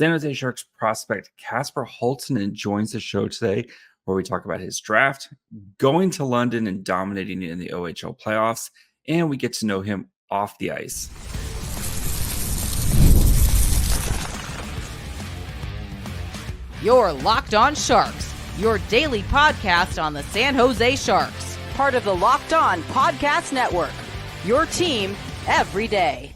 San Jose Sharks prospect Kasper Halttunen joins the show today, where we talk about his draft, going to London and dominating in the OHL playoffs, and we get to know him off the ice. You're Locked On Sharks, your daily podcast on the San Jose Sharks, part of the Locked On Podcast Network, your team every day.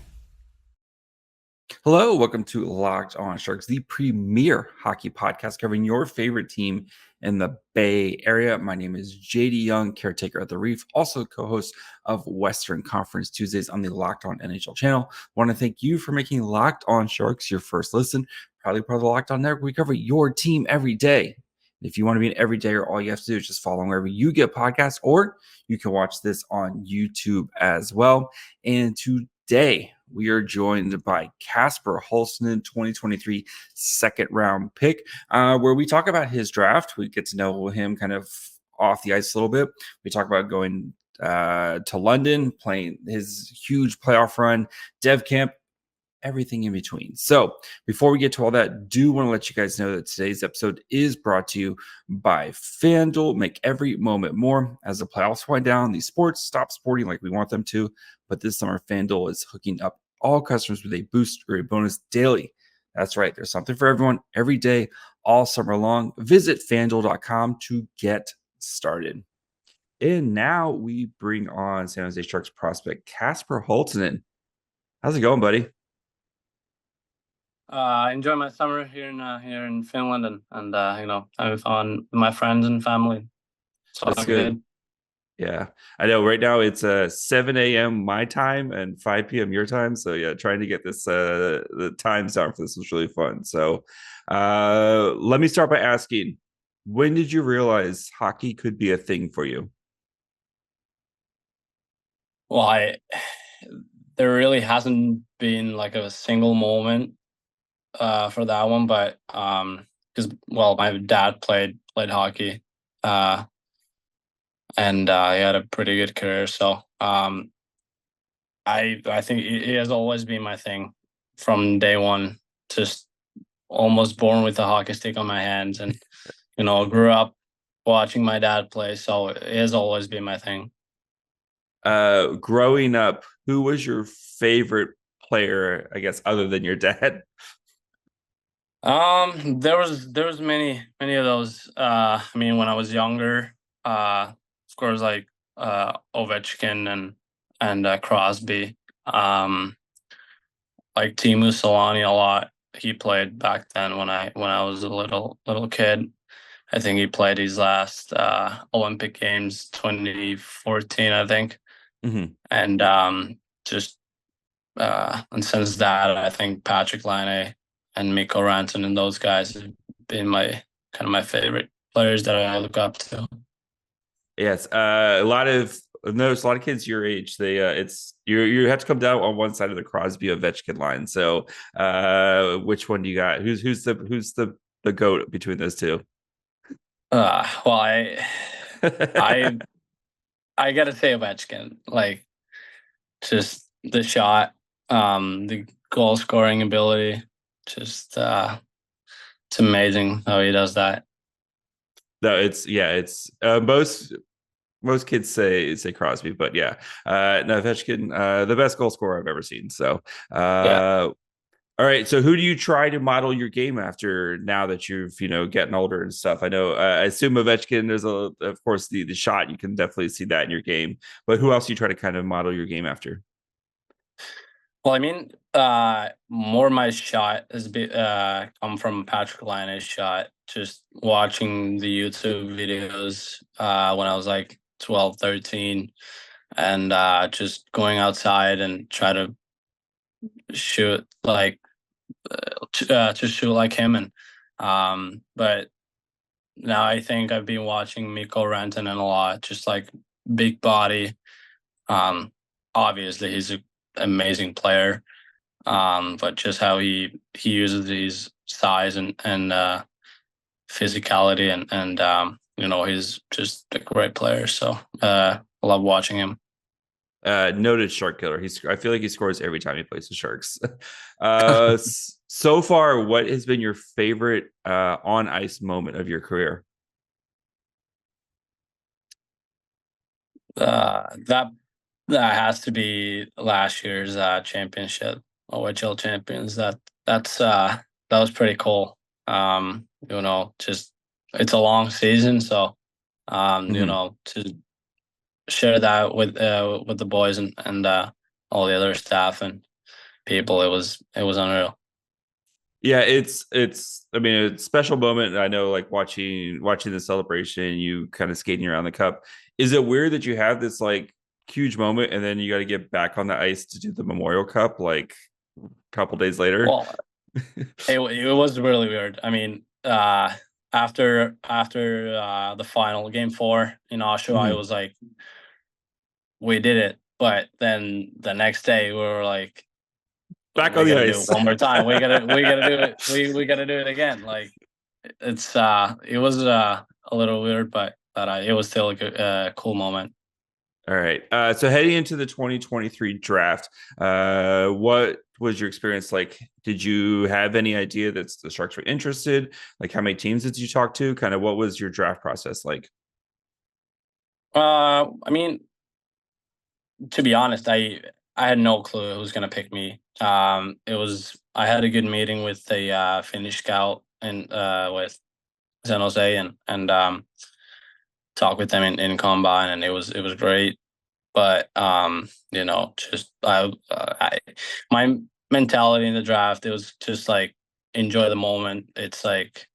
Hello, welcome to Locked On Sharks, the premier hockey podcast covering your favorite team in the Bay Area. My name is JD Young, caretaker at the Reef, also co-host of Western Conference Tuesdays on the Locked On NHL channel. I want to thank you for making Locked On Sharks your first listen. Probably part of the Locked On Network. We cover your team every day. If you want to be an everydayer, all you have to do is just follow wherever you get podcasts, or you can watch this on YouTube as well. And today, we are joined by Kasper Halttunen, 2023 second round pick, where we talk about his draft. We get to know him kind of off the ice a little bit. We talk about going to London, playing his huge playoff run, dev camp, everything in between. So before we get to all that, do want to let you guys know that today's episode is brought to you by FanDuel. Make every moment more. As the playoffs wind down, these sports stop sporting like we want them to, but this summer FanDuel is hooking up all customers with a boost or a bonus daily. That's right. There's something for everyone every day, all summer long. Visit FanDuel.com to get started. And now we bring on San Jose Sharks prospect Kasper Halttunen. How's it going, buddy? I enjoy my summer here in Finland, and I'm fun with my friends and family. So that's good. Yeah, I know. Right now it's 7 a.m. my time and 5 p.m. your time. So yeah, trying to get this the times down for this was really fun. So let me start by asking, when did you realize hockey could be a thing for you? Well, there really hasn't been like a single moment for that one, but because my dad played hockey, and he had a pretty good career. So I think it has always been my thing from day one. Just almost born with a hockey stick on my hands, and grew up watching my dad play. So it has always been my thing. Growing up, who was your favorite player, I guess, other than your dad? There was many of those. I mean, when I was younger, of course, like Ovechkin and Crosby. Like Teemu Selanne a lot. He played back then when I was a little kid. I think he played his last Olympic Games 2014, I think. Mm-hmm. And and since that, I think Patrick Laine and Mikko Rantanen and those guys have been my favorite players that I look up to. Yes, a lot of kids your age. They you have to come down on one side of the Crosby Ovechkin line. So which one do you got? Who's the GOAT between those two? Well, I gotta say Ovechkin. Like, just the shot, the goal scoring ability. Just it's amazing how he does that. No, it's most kids say Crosby, but yeah, no, Ovechkin, the best goal scorer I've ever seen. So yeah. All right, so who do you try to model your game after now that you've getting older and stuff? I know I assume Ovechkin, there's of course the shot, you can definitely see that in your game, but who else do you try to kind of model your game after? Well, I mean, more my shot has been come from Patrick Laine's shot. Just watching the YouTube videos when I was like 12, 13, and just going outside and try to shoot like to shoot like him. And but now I think I've been watching Mikko Rantanen a lot. Just like big body. Obviously, he's an amazing player, but just how he uses his size and physicality and he's just a great player. So I love watching him. Noted shark killer. I feel like he scores every time he plays the Sharks. So far, what has been your favorite on ice moment of your career? That has to be last year's championship, OHL champions. That was pretty cool. Just it's a long season, so to share that with the boys and all the other staff and people, it was unreal. Yeah, it's I mean, a special moment. I know, like watching the celebration, you kind of skating around the cup. Is it weird that you have this like huge moment and then you got to get back on the ice to do the Memorial Cup like a couple days later? Well, it was really weird. I mean, after the final game 4 in Oshawa, it was like we did it, but then the next day we were like, back on the ice one more time. We gotta do it. We gotta do it again. Like it was a little weird, but it was still a cool moment. All right. So heading into the 2023 draft, what was your experience like? Did you have any idea that the Sharks were interested? Like, how many teams did you talk to? Kind of what was your draft process like? I mean, to be honest, I had no clue who was gonna pick me. I had a good meeting with the Finnish scout and with San Jose and talk with them in combine, and it was great. But just my mentality in the draft, it was just like enjoy the moment. It's like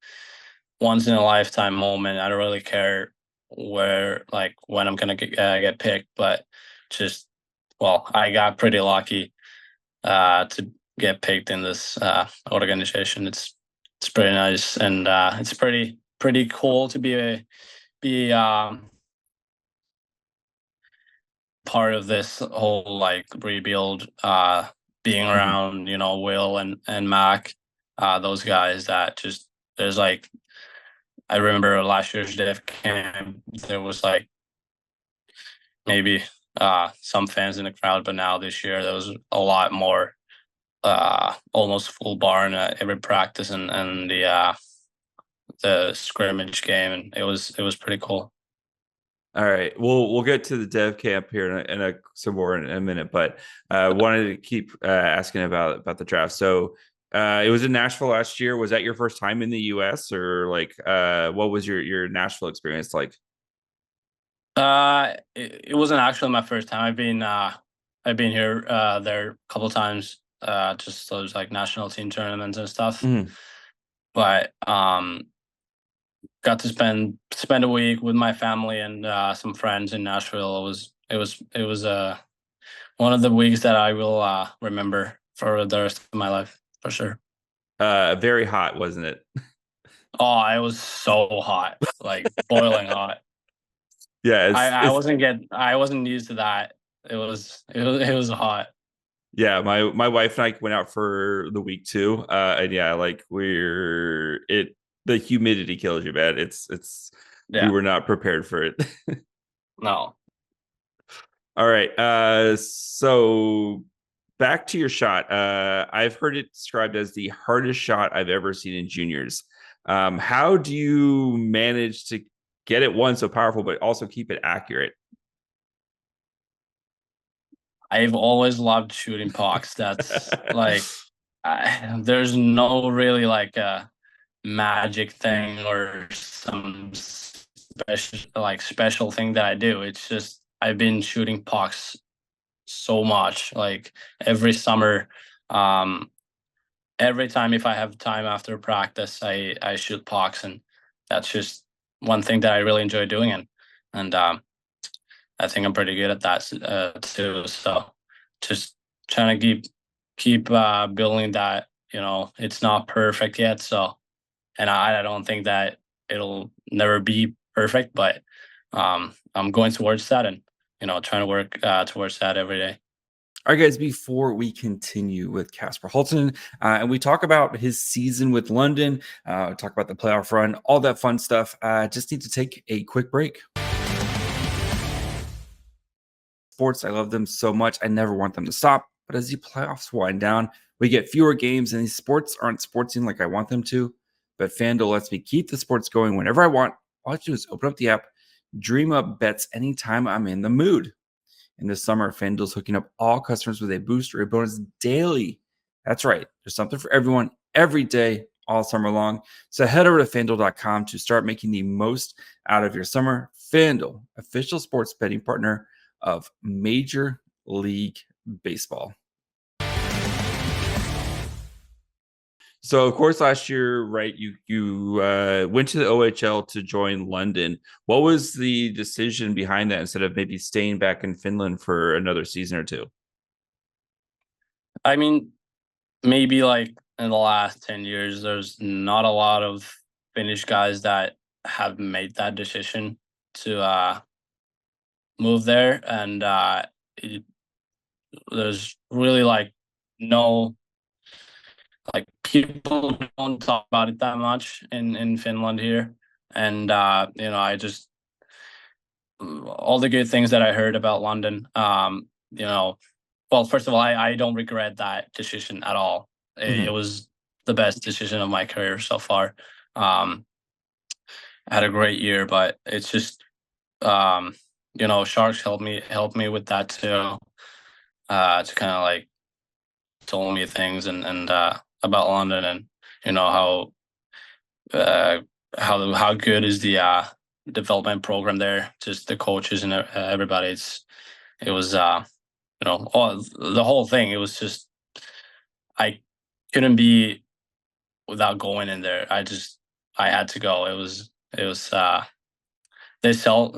once in a lifetime moment. I don't really care when I'm gonna get picked, but I got pretty lucky to get picked in this organization. It's pretty nice, and it's pretty cool to be part of this whole like rebuild, being around Will and Mac, those guys that just there's like I remember last year's dev camp, there was like maybe some fans in the crowd, but now this year there was a lot more, almost full barn at every practice and the scrimmage game, and it was pretty cool. All right. We'll get to the dev camp here in some more in a minute, but wanted to keep asking about the draft. So it was in Nashville last year. Was that your first time in the US, or like what was your Nashville experience like? It wasn't actually my first time. I've been here there a couple of times, just those like national team tournaments and stuff. But got to spend a week with my family and some friends in Nashville. It was one of the weeks that I will remember for the rest of my life, for sure. Very hot, wasn't it? Oh, it was so hot, like boiling hot. Yeah, I wasn't used to that. It was hot. Yeah, my wife and I went out for the week too, and yeah, like the humidity kills you, man. We were not prepared for it. No. All right. So back to your shot. I've heard it described as the hardest shot I've ever seen in juniors. How do you manage to get it so powerful, but also keep it accurate? I've always loved shooting pucks. That's like, there's no really like a magic thing or some special thing that I do. It's just I've been shooting pucks so much, like every summer. Every time if I have time after practice, I shoot pucks, and that's just one thing that I really enjoy doing, and I think I'm pretty good at that too. So just trying to keep building that. It's not perfect yet, so and I don't think that it'll never be perfect, but I'm going towards that, and trying to work towards that every day. All right, guys, before we continue with Kasper Halttunen, and we talk about his season with London, talk about the playoff run, all that fun stuff, just need to take a quick break. sports. I love them so much. I never want them to stop. But as the playoffs wind down, we get fewer games, and these sports aren't sportsing like I want them to. But FanDuel lets me keep the sports going whenever I want. All I have to do is open up the app, dream up bets anytime I'm in the mood. In the summer, FanDuel's hooking up all customers with a boost or a bonus daily. That's right. There's something for everyone every day, all summer long. So head over to FanDuel.com to start making the most out of your summer. FanDuel, official sports betting partner of Major League Baseball. So, of course, last year, right, you went to the OHL to join London. What was the decision behind that instead of maybe staying back in Finland for another season or two? I mean, maybe like in the last 10 years, there's not a lot of Finnish guys that have made that decision to move there. And there's really like no, like people don't talk about it that much in Finland here. And, I just, all the good things that I heard about London, well, first of all, I don't regret that decision at all. It was the best decision of my career so far. I had a great year, but it's just, Sharks helped me with that too. To kind of like told me things and about London and how good is the development program there. Just the coaches and everybody. It was the whole thing. It was just I couldn't be without going in there. I had to go. It was they told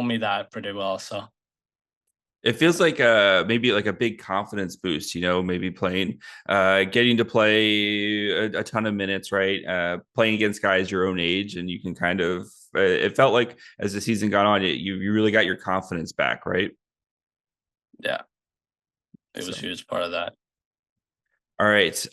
me that pretty well. So it feels like maybe like a big confidence boost, maybe playing, getting to play a ton of minutes, right? Playing against guys your own age, and you can kind of, it felt like as the season got on, you really got your confidence back, right? Yeah, it was a huge part of that. All right.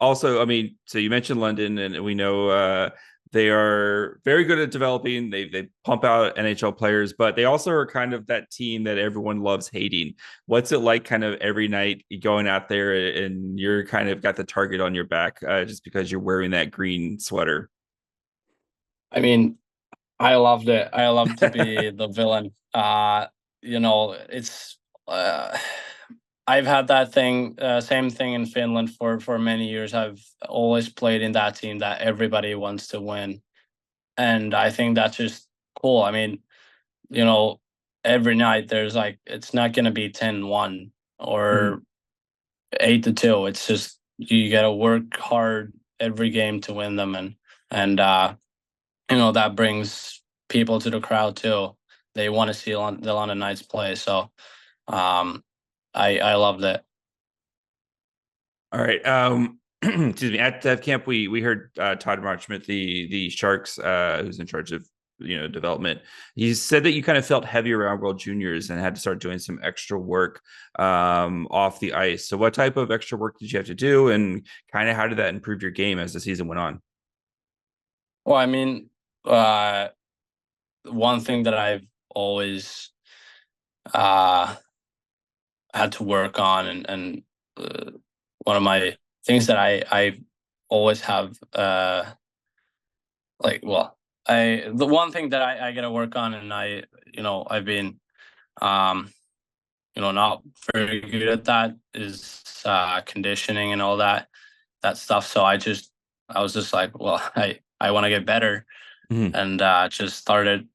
Also, I mean, so you mentioned London, and we know they are very good at developing. They pump out NHL players, but they also are kind of that team that everyone loves hating. What's it like kind of every night going out there and you're kind of got the target on your back just because you're wearing that green sweater? I mean, I loved it. I loved to be the villain. It's I've had that same thing in Finland for many years. I've always played in that team that everybody wants to win, and I think that's just cool. I mean, every night there's like it's not gonna be 10-1 or 8-2. It's just you gotta work hard every game to win them, and that brings people to the crowd too. They want to see the London Knights play. So I loved it. All right. Excuse me. At Dev Camp, we heard Todd Marchment, the Sharks, who's in charge of development. He said that you kind of felt heavy around World Juniors and had to start doing some extra work off the ice. So, what type of extra work did you have to do, and kind of how did that improve your game as the season went on? Well, I mean, one thing that I've always had to work on, and one of my things that I always have the one thing that I got to work on, and I've been not very good at that is conditioning and all that stuff. So I was just like, well, I want to get better, and just started.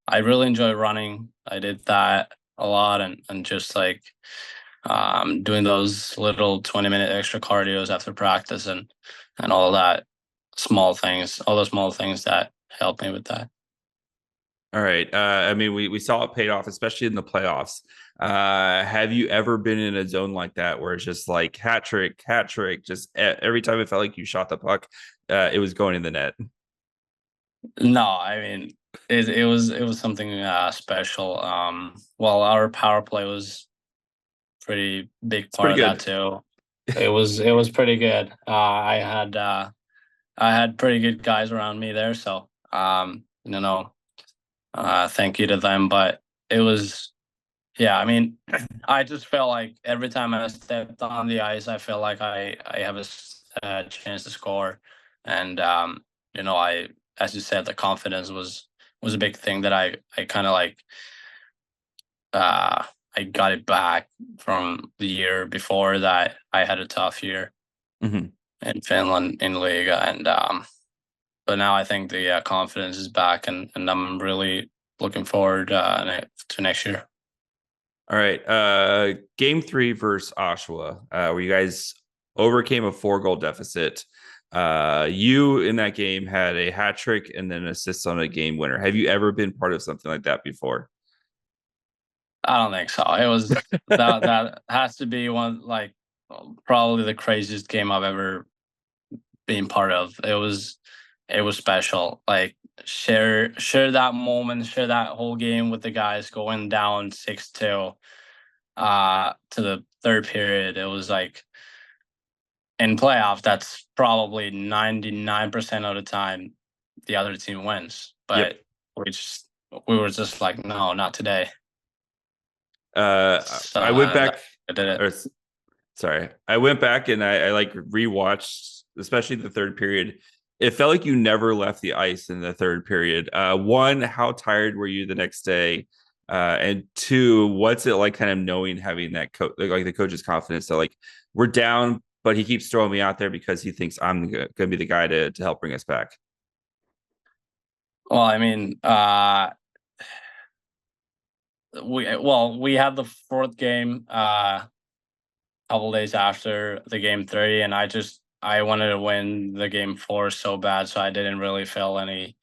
I really enjoy running. I did that a lot, and just like doing those little 20-minute extra cardios after practice and all that all those small things that helped me with that. All right. I mean, we saw it paid off, especially in the playoffs. Have you ever been in a zone like that where it's just like hat trick, just every time it felt like you shot the puck, it was going in the net? No, I mean, it was something special. Well, our power play was pretty big part of that too. It was pretty good. I had pretty good guys around me there, so thank you to them. But it was, yeah, I mean, I just felt like every time I stepped on the ice, I felt like I have a chance to score. And, as you said, the confidence was a big thing that I kind of like, I got it back from the year before that I had a tough year in Finland in Liga. And, but now I think the confidence is back, and I'm really looking forward to next year. All right. Game 3 versus Oshawa, where you guys overcame a 4-goal deficit. You in that game had a hat trick and then an assist on a game winner. Have you ever been part of something like that before? I don't think so. It was that has to be one, like, probably the craziest game I've ever been part of. It was special. Like, share that moment, share that whole game with the guys going down 6-2 to the third period. It was like, in playoff, that's probably 99% of the time the other team wins. But we were just like, no, not today. I went back. I did it. I went back and I like rewatched, especially the third period. It felt like you never left the ice in the third period. One, how tired were you the next day? And two, what's it like kind of knowing, having that like the coach's confidence that, like, we're down, but he keeps throwing me out there because he thinks I'm going to be the guy to help bring us back? Well, I mean, we had the fourth game a couple days after the game 3, and I wanted to win the game 4 so bad, so I didn't really feel any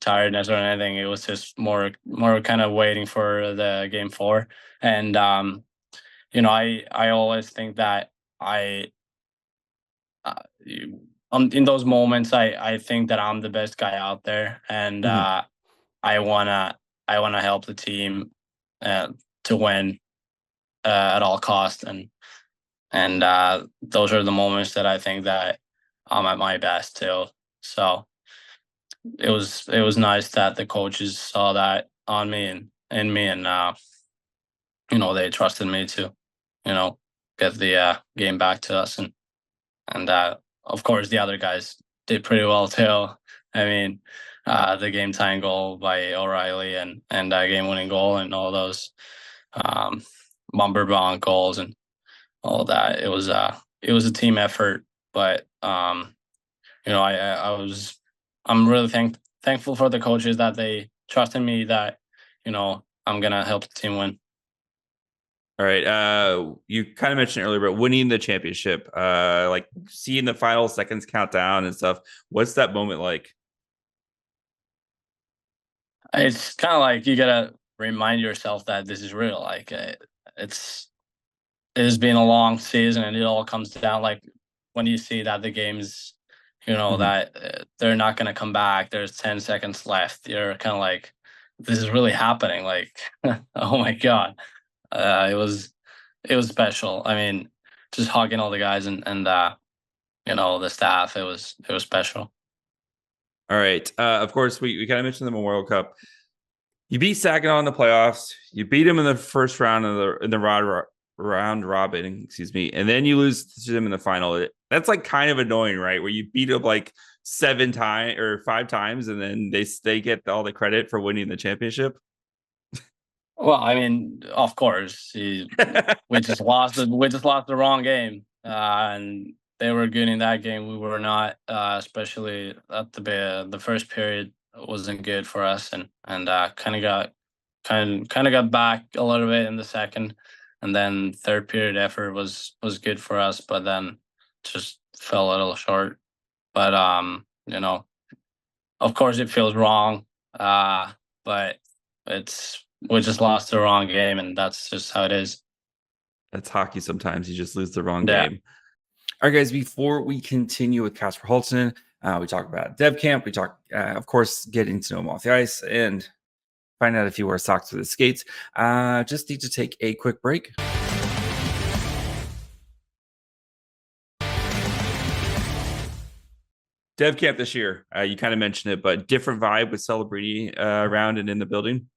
tiredness or anything. It was just more kind of waiting for the game 4. And I always think that in those moments I think that I'm the best guy out there, and I wanna help the team to win at all costs, and those are the moments that I think that I'm at my best too. So it was nice that the coaches saw that on me and in me, and they trusted me to get the game back to us, and of course the other guys did pretty well too. I mean, the game tying goal by O'Reilly and game winning goal and all those bumper bonk goals and all that. It was a team effort, but I'm really thankful for the coaches that they trusted me, that I'm gonna help the team win. All right. You kind of mentioned earlier about winning the championship, like seeing the final seconds count down and stuff. What's that moment like? It's kind of like you gotta remind yourself that this is real. Like, it has been a long season, and it all comes down, like, when you see that the game's, that they're not going to come back. There's 10 seconds left. You're kind of like, this is really happening. Like, oh my God. It was special. I mean, just hugging all the guys and the staff. It was special. All right. Of course, we kind of mentioned the Memorial Cup. You beat Saginaw in the playoffs. You beat them in the first round in the round robin, excuse me, and then you lose to them in the final. That's like kind of annoying, right? Where you beat them like 7 times or 5 times, and then they get all the credit for winning the championship. Well, I mean, of course, we just lost the wrong game, and they were good in that game. We were not, especially at the first period wasn't good for us, and kind of got back a little bit in the second, and then third period effort was good for us, but then just fell a little short. But of course it feels wrong, but we just lost the wrong game, and that's just how it is. That's hockey. Sometimes you just lose the wrong game. All right, guys, before we continue with Kasper Halttunen, we talk about Dev Camp. We talk, of course, getting to know him off the ice and find out if he wears socks with his skates. Just need to take a quick break. Dev Camp this year. You kind of mentioned it, but different vibe with Celebrini around and in the building.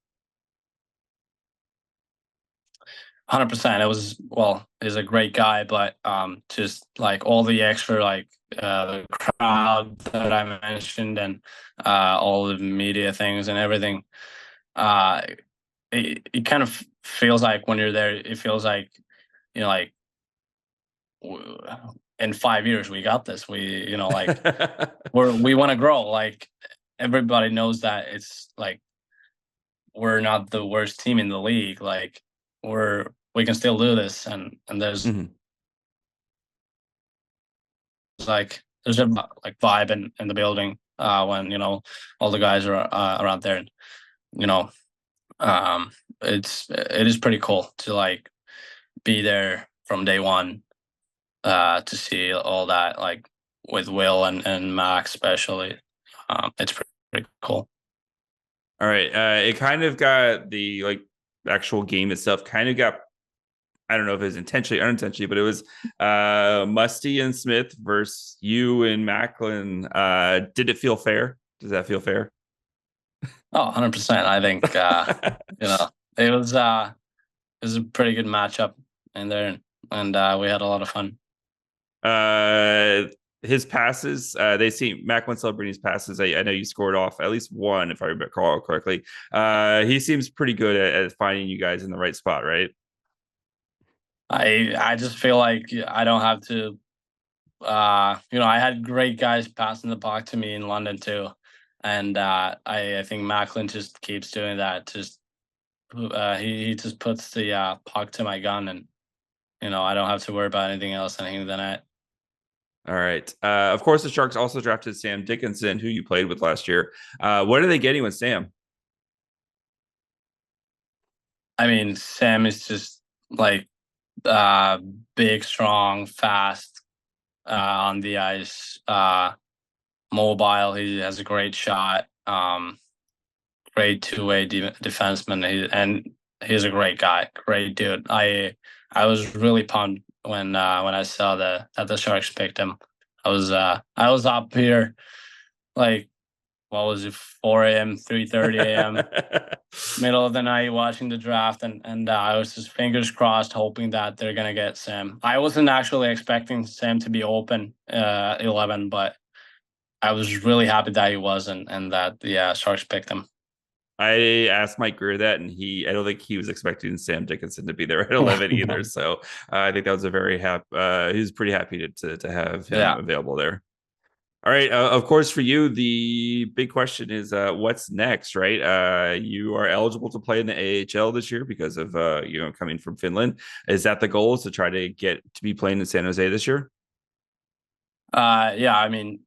100%. It was, well, he's a great guy, but just like all the extra, like the crowd that I mentioned, and all the media things and everything. Uh, it kind of feels like when you're there, it feels like, like in 5 years we got this. Like we want to grow. Like everybody knows that it's like we're not the worst team in the league. Like we can still do this, and there's like there's a like vibe in the building when all the guys are around there, and it is pretty cool to like be there from day one, to see all that, like with Will and Max especially. It's pretty cool. All right. It kind of got the like actual game itself kind of got, I don't know if it was intentionally or unintentionally, but it was Musty and Smith versus you and Macklin. Did it feel fair? Does that feel fair? Oh, 100%. I think it was a pretty good matchup in there, and we had a lot of fun. His passes, they seem Macklin Celebrini's passes. I know you scored off at least one, if I recall correctly. He seems pretty good at finding you guys in the right spot, right? I just feel like I don't have to. I had great guys passing the puck to me in London too, and I think Macklin just keeps doing that. Just he just puts the puck to my gun, and I don't have to worry about anything else than hitting the net. All right. Of course, the Sharks also drafted Sam Dickinson, who you played with last year. What are they getting with Sam? I mean, Sam is just like big, strong, fast on the ice, mobile. He has a great shot, great two-way defenseman, and he's a great guy, great dude. I was really pumped when I saw that the Sharks picked him. I was up here, like, what was it, 4 a.m., 3:30 a.m., middle of the night watching the draft, and I was just fingers crossed, hoping that they're gonna get Sam. I wasn't actually expecting Sam to be open 11, but I was really happy that he was, and that the Sharks picked him. I asked Mike Greer that, and I don't think he was expecting Sam Dickinson to be there at 11 either. So I think that was a very happy. He was pretty happy to have him available there. All right. Of course, for you, the big question is what's next, right? You are eligible to play in the AHL this year because of coming from Finland. Is that the goal, is to try to get to be playing in San Jose this year? Yeah, I mean,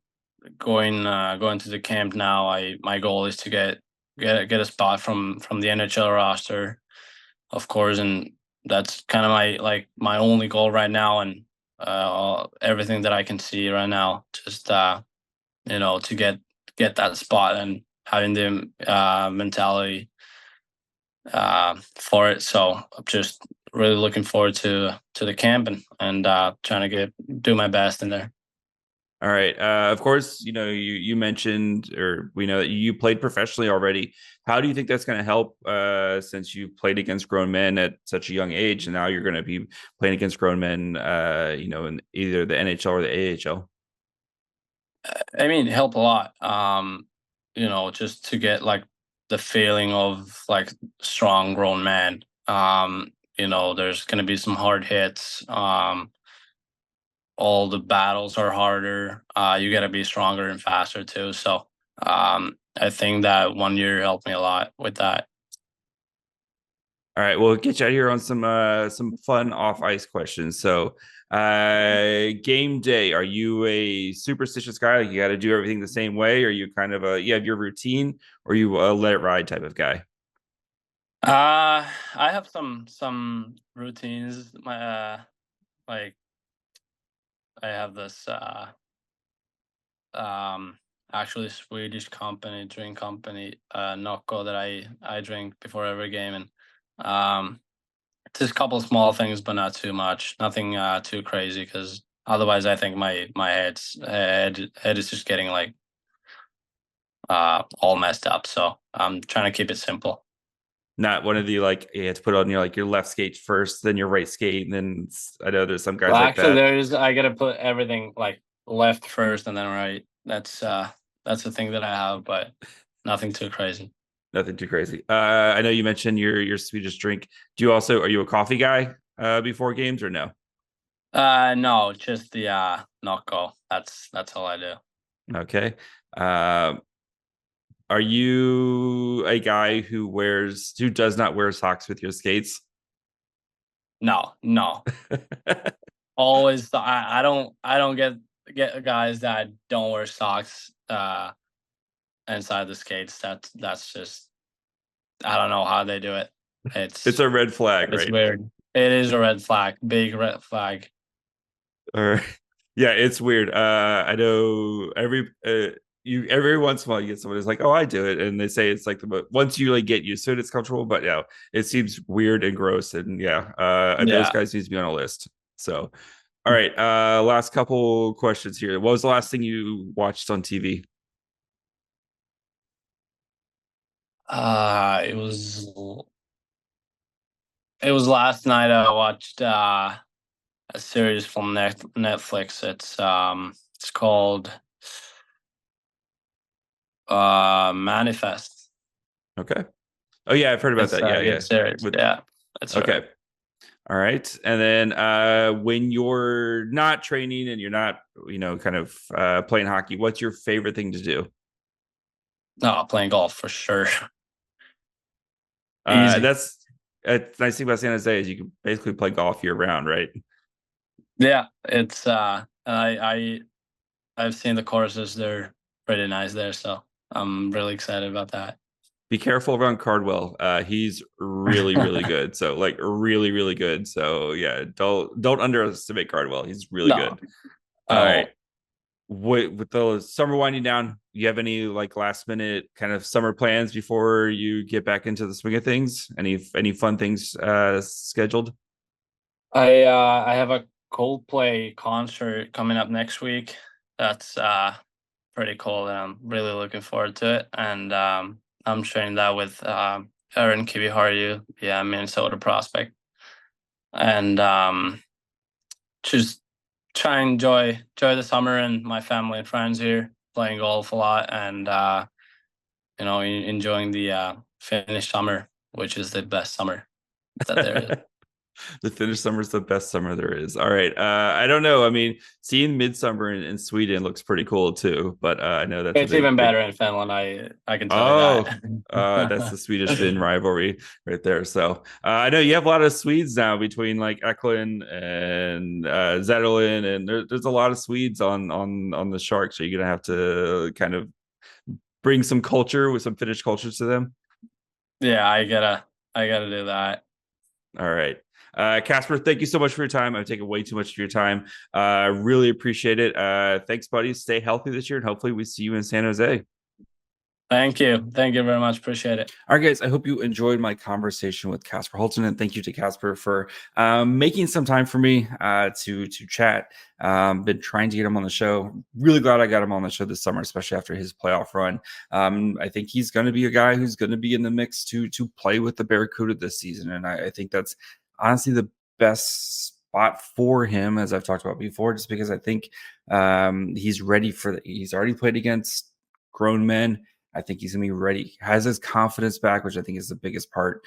going to the camp now, my goal is to get a spot from the NHL roster, of course, and that's kind of my only goal right now, and everything that I can see right now, just to get that spot and having the mentality for it. So I'm just really looking forward to the camp and trying to do my best in there. All right. Of course, you mentioned, or we know that you played professionally already. How do you think that's going to help since you played against grown men at such a young age, and now you're going to be playing against grown men, in either the NHL or the AHL? I mean, it helped a lot. Just to get like the feeling of like strong grown man. There's going to be some hard hits. All the battles are harder. You got to be stronger and faster too. So I think that 1 year helped me a lot with that. All right, we'll get you out here on some fun off ice questions. So, game day, are you a superstitious guy? Like you got to do everything the same way? Or are you kind of you have your routine, or are you a let it ride type of guy? I have some routines. Like I have this actually Swedish drink company, Nocco, that I drink before every game, and just a couple of small things, but not too much. Nothing too crazy, because Otherwise, I think my head is just getting like all messed up. So I'm trying to keep it simple. Not one of the like you have to put on your left skate first, then your right skate, and then I know there's some guys Well, like actually, that. I gotta put everything like left first and then right. That's the thing that I have, but nothing too crazy. Nothing too crazy. I know you mentioned your Swedish drink. Are you a coffee guy before games or no? No, just the Nocco. That's all I do. Okay. Uh, are you a guy who does not wear socks with your skates? No. Always, I don't get guys that don't wear socks inside the skates. That's just, I don't know how they do it. It's a red flag, It's right? weird. It is a red flag, big red flag. Or yeah, it's weird. I know every once in a while you get someone who's like, "Oh, I do it," and they say it's like once you like get used to it, it's comfortable. But yeah, it seems weird and gross, and those Yeah. guys need to be on a list. So, all right, last couple questions here. What was the last thing you watched on TV? It was last night. I watched a series from Netflix. It's called Manifest. Okay. Oh yeah, I've heard about It's that. Yeah, a good yeah. series. Yeah, that's Okay. right. All right. And then when you're not training and you're not, kind of playing hockey, what's your favorite thing to do? No, playing golf for sure. Easy. That's nice thing about San Jose is you can basically play golf year round, right? Yeah, it's I've seen the courses. They're pretty nice there, so I'm really excited about that. Be careful around Cardwell. He's really, really good. So like really, really good. So yeah, don't underestimate Cardwell. He's really No, good. All I right. won't. With the summer winding down, you have any like last minute kind of summer plans before you get back into the swing of things? Any fun things scheduled? I have a Coldplay concert coming up next week. That's pretty cool, and I'm really looking forward to it. And I'm sharing that with Aaron Kiviharju, yeah, Minnesota prospect, and just try and enjoy the summer and my family and friends here, playing golf a lot, and enjoying the Finnish summer, which is the best summer that there is. The Finnish summer is the best summer there is. All right. I don't know. I mean, seeing midsummer in Sweden looks pretty cool too, but I know that's a It's big, even big. better in Finland. I can tell you Oh, that's that. the Swedish Finn rivalry right there. So I know you have a lot of Swedes now between like Eklund and Zetterlund, and there's a lot of Swedes on the Sharks. Are you gonna have to kind of bring some culture with some Finnish culture to them? Yeah, I gotta do that. All right. Kasper, thank you so much for your time. I've taken way too much of your time. Really appreciate it. Thanks, buddy. Stay healthy this year, and hopefully we see you in San Jose. Thank you. Thank you very much. Appreciate it. All right, guys, I hope you enjoyed my conversation with Kasper Halttunen, and thank you to Kasper for making some time for me to chat. Been trying to get him on the show. Really glad I got him on the show this summer, especially after his playoff run. I think he's going to be a guy who's going to be in the mix to play with the Barracuda this season, and I think that's honestly the best spot for him, as I've talked about before, just because I think he's ready for he's already played against grown men. I think he's going to be ready, has his confidence back, which I think is the biggest part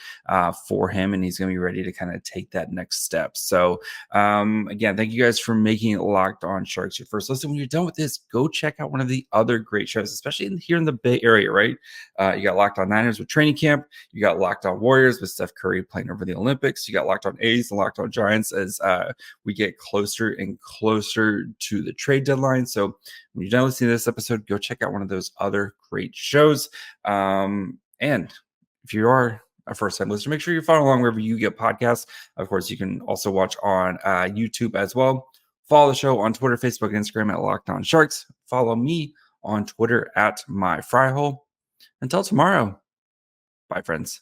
for him. And he's going to be ready to kind of take that next step. So again, thank you guys for making it Locked On Sharks your first listen. When you're done with this, go check out one of the other great shows, especially here in the Bay Area, right? You got Locked On Niners with Training Camp. You got Locked On Warriors with Steph Curry playing over the Olympics. You got Locked On A's and Locked On Giants as we get closer and closer to the trade deadline. So when you're done listening to this episode, go check out one of those other great shows. And if you are a first-time listener, make sure you follow along wherever you get podcasts. Of course, you can also watch on YouTube as well. Follow the show on Twitter, Facebook, and Instagram at Locked On Sharks. Follow me on Twitter at MyFryhole. Until tomorrow, bye, friends.